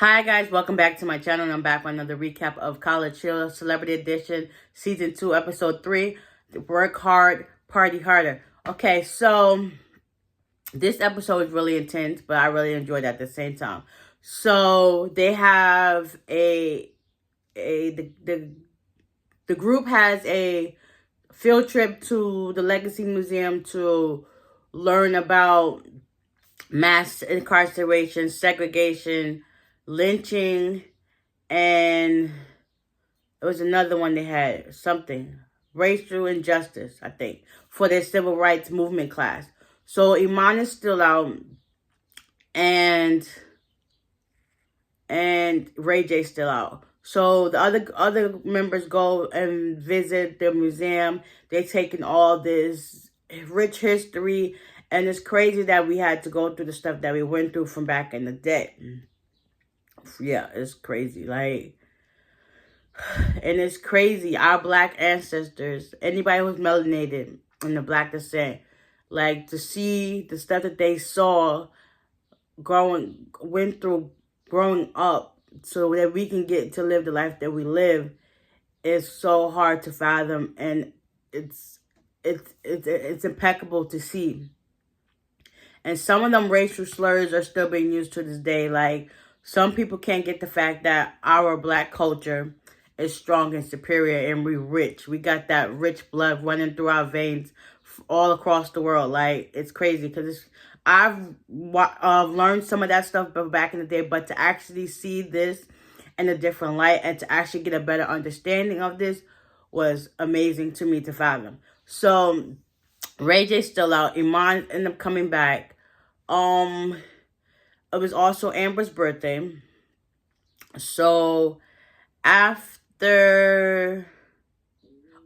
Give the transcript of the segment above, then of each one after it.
Hi guys, welcome back to my channel. And I'm back with another recap of College Chill Celebrity Edition Season 2, Episode 3, Work Hard, Party Harder. Okay, so this episode is really intense, but I really enjoyed it at the same time. So they have the group has a field trip to the Legacy Museum to learn about mass incarceration, segregation, lynching, and it was another one they had, something, racial injustice, I think, for their civil rights movement class. So Iman is still out, and Ray J's still out. So the other members go and visit the museum. They're taking all this rich history, and it's crazy that we had to go through the stuff that we went through from back in the day. Yeah, it's crazy. Like, and it's crazy. Our black ancestors, anybody who's melanated in the black descent, like to see the stuff that they saw went through growing up so that we can get to live the life that we live is so hard to fathom, and it's impeccable to see. And some of them racial slurs are still being used to this day. Like, some people can't get the fact that our black culture is strong and superior, and we're rich. We got that rich blood running through our veins all across the world. Like, it's crazy because I've learned some of that stuff back in the day, but to actually see this in a different light and to actually get a better understanding of this was amazing to me to fathom. So Ray J's still out. Iman ended up coming back. It was also Amber's birthday. So after,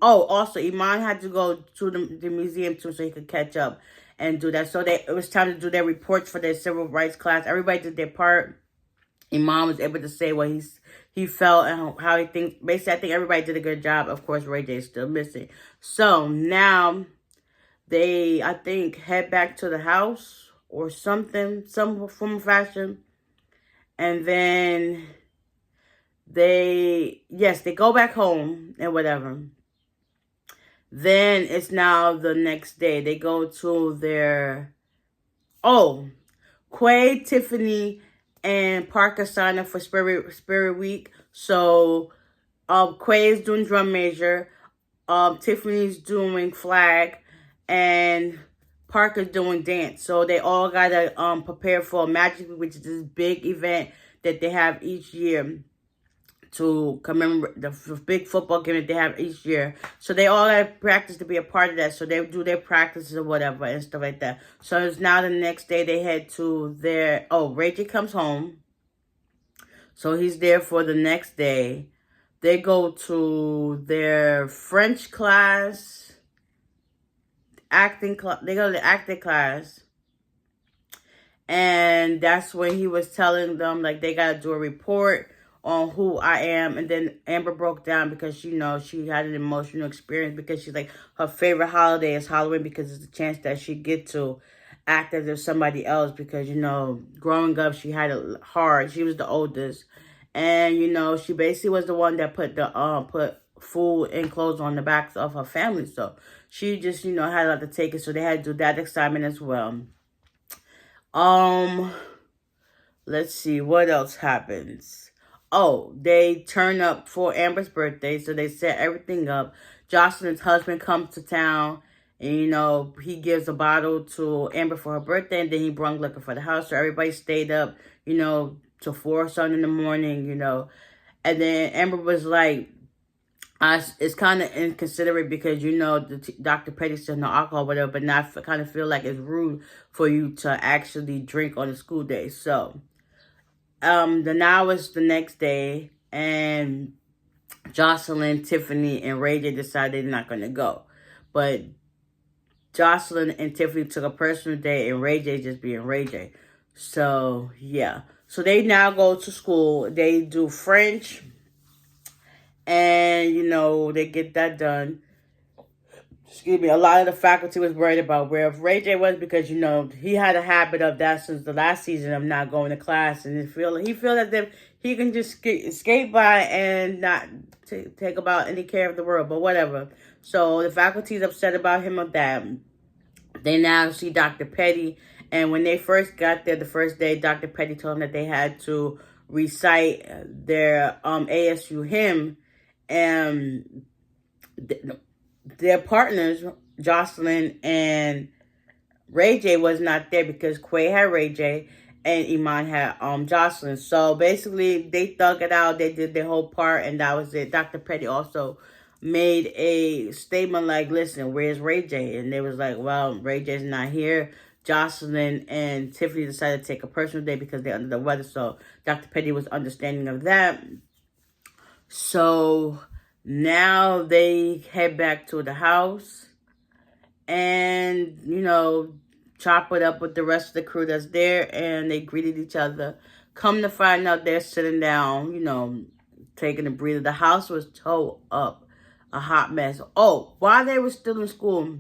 also Iman had to go to the museum too, so he could catch up and do that. So it was time to do their reports for their civil rights class. Everybody did their part. Iman was able to say what he felt and how he thinks. Basically, I think everybody did a good job. Of course, Ray J is still missing. So now they, I think, head back to the house or something, some form of fashion. And then they go back home and whatever. Then it's now the next day. They go to their, Quay, Tiffany, and Parker sign up for Spirit Week. So Quay is doing drum major, Tiffany's doing flag, and Parker's doing dance. So they all gotta prepare for Magic Week, which is this big event that they have each year to commemorate the big football game that they have each year. So they all have practice to be a part of that. So they do their practices or whatever and stuff like that. So it's now the next day they head to their, Ray J comes home. So he's there for the next day. They go to their French class, acting class. They go to the acting class. And that's when he was telling them, like, they got to do a report on who I am. And then Amber broke down because, she had an emotional experience because she's like, her favorite holiday is Halloween because it's a chance that she get to act as if somebody else because, growing up, she had it hard. She was the oldest. And, she basically was the one that put put food and clothes on the backs of her family. So she just, had a lot to take it. So they had to do that assignment as well. Let's see what else happens. They turn up for Amber's birthday, so they set everything up. Jocelyn's husband comes to town, and, he gives a bottle to Amber for her birthday, and then he brought liquor for the house, so everybody stayed up, till 4 or something in the morning, And then Amber was like, it's kind of inconsiderate because, Dr. Petty said no alcohol, whatever, but now I kind of feel like it's rude for you to actually drink on a school day. So now it's the next day, and Jocelyn, Tiffany, and Ray J decided they're not going to go. But Jocelyn and Tiffany took a personal day, and Ray J just being Ray J. So, yeah. So they now go to school. They do French, and, they get that done. excuse me, a lot of the faculty was worried about where Ray J was because, you know, he had a habit of that since the last season of not going to class. And he feel as if he can just skate by and not take about any care of the world, but whatever. So the faculty is upset about him of that. They now see Dr. Petty. And when they first got there, the first day, Dr. Petty told them that they had to recite their ASU hymn. And their partners, Jocelyn and Ray J, was not there because Quay had Ray J and Iman had Jocelyn. So basically, they thug it out. They did their whole part, and that was it. Dr. Petty also made a statement like, listen, where's Ray J? And they was like, well, Ray J's not here. Jocelyn and Tiffany decided to take a personal day because they're under the weather. So Dr. Petty was understanding of that. So now they head back to the house and, you know, chop it up with the rest of the crew that's there, and they greeted each other. Come to find out, they're sitting down, you know, taking a breather. The house was towed up, a hot mess. Oh, while they were still in school,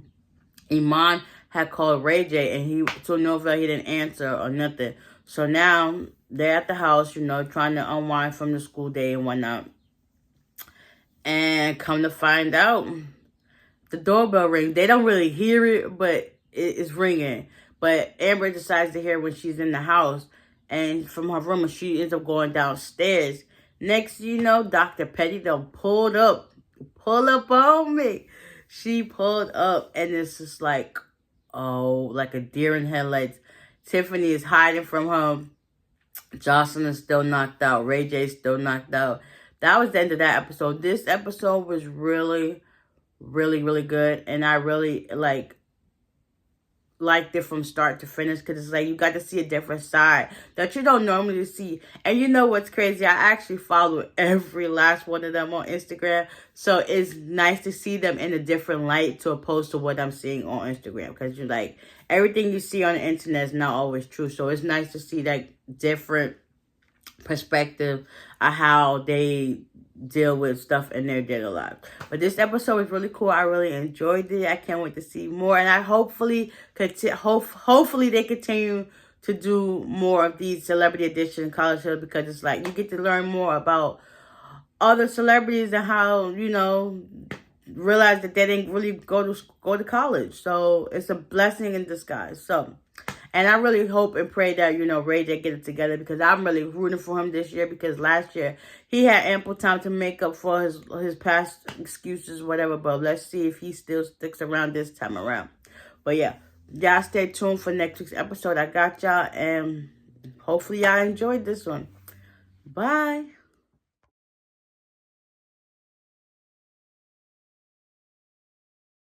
Iman had called Ray J, and he told Novell he didn't answer or nothing. So now they're at the house, you know, trying to unwind from the school day and whatnot. And come to find out, the doorbell rings. They don't really hear it, but it's ringing. But Amber decides to hear when she's in the house. And from her room, she ends up going downstairs. Next, you know, Dr. Petty done pull up on me. She pulled up, and it's just like, oh, like a deer in headlights. Tiffany is hiding from her. Jocelyn is still knocked out. Ray J is still knocked out. That was the end of that episode. This episode was really, really, really good. And I really liked it from start to finish because it's like you got to see a different side that you don't normally see. And you know what's crazy? I actually follow every last one of them on Instagram. So it's nice to see them in a different light to opposed to what I'm seeing on Instagram. Because you're like, everything you see on the internet is not always true. So it's nice to see that different perspective of how they deal with stuff in their daily life. But this episode was really cool. I really enjoyed it. I can't wait to see more, and I hopefully they continue to do more of these celebrity edition college shows because it's like you get to learn more about other celebrities and how, you know, realize that they didn't really go to college. So it's a blessing in disguise. So. And I really hope and pray that, you know, Ray J get it together because I'm really rooting for him this year because last year he had ample time to make up for his past excuses, whatever. But let's see if he still sticks around this time around. But yeah, y'all stay tuned for next week's episode. I got y'all, and hopefully y'all enjoyed this one. Bye.